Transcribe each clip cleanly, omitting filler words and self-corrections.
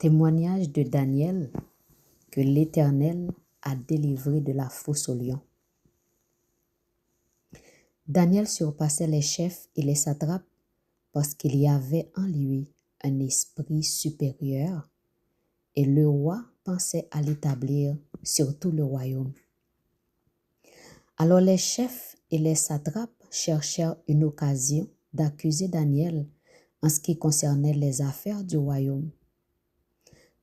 Témoignage de Daniel que l'Éternel a délivré de la fosse aux lions. Daniel surpassait les chefs et les satrapes parce qu'il y avait en lui un esprit supérieur et le roi pensait à l'établir sur tout le royaume. Alors les chefs et les satrapes cherchèrent une occasion d'accuser Daniel en ce qui concernait les affaires du royaume.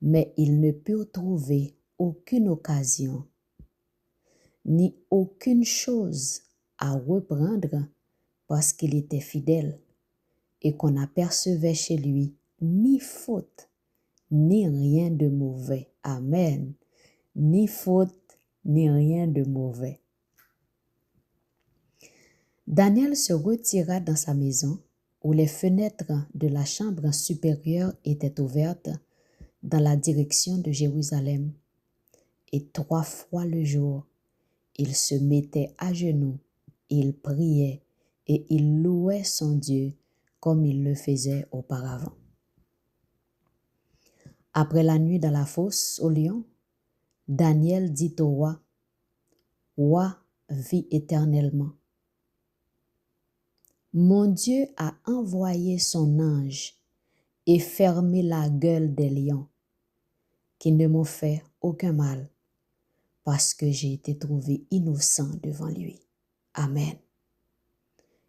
Mais ils ne purent trouver aucune occasion, ni aucune chose à reprendre parce qu'il était fidèle et qu'on n'apercevait chez lui ni faute, ni rien de mauvais. Amen. Ni faute, ni rien de mauvais. Daniel se retira dans sa maison où les fenêtres de la chambre supérieure étaient ouvertes dans la direction de Jérusalem. Et 3 fois le jour, il se mettait à genoux, il priait et il louait son Dieu comme il le faisait auparavant. Après la nuit dans la fosse aux lions, Daniel dit au roi, « Roi, vis éternellement. Mon Dieu a envoyé son ange et fermé la gueule des lions, qui ne m'ont fait aucun mal, parce que j'ai été trouvé innocent devant lui. Amen.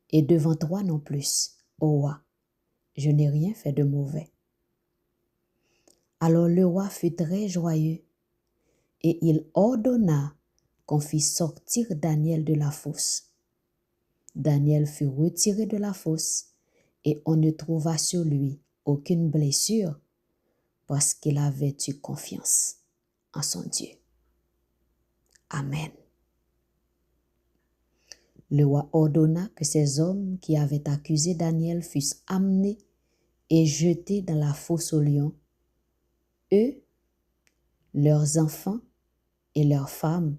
Et devant toi non plus, ô roi, je n'ai rien fait de mauvais. » Alors le roi fut très joyeux, et il ordonna qu'on fît sortir Daniel de la fosse. Daniel fut retiré de la fosse, et on ne trouva sur lui aucune blessure, parce qu'il avait eu confiance en son Dieu. Amen. Le roi ordonna que ces hommes qui avaient accusé Daniel fussent amenés et jetés dans la fosse aux lions, eux, leurs enfants et leurs femmes.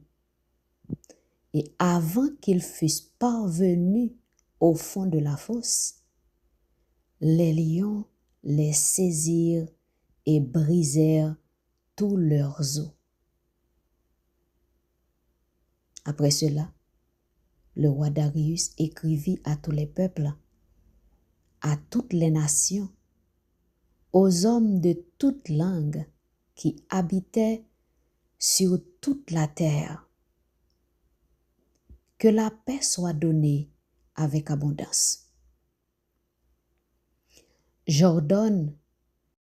Et avant qu'ils fussent parvenus au fond de la fosse, les lions les saisirent et brisèrent tous leurs os. Après cela, le roi Darius écrivit à tous les peuples, à toutes les nations, aux hommes de toute langue qui habitaient sur toute la terre, que la paix soit donnée avec abondance. J'ordonne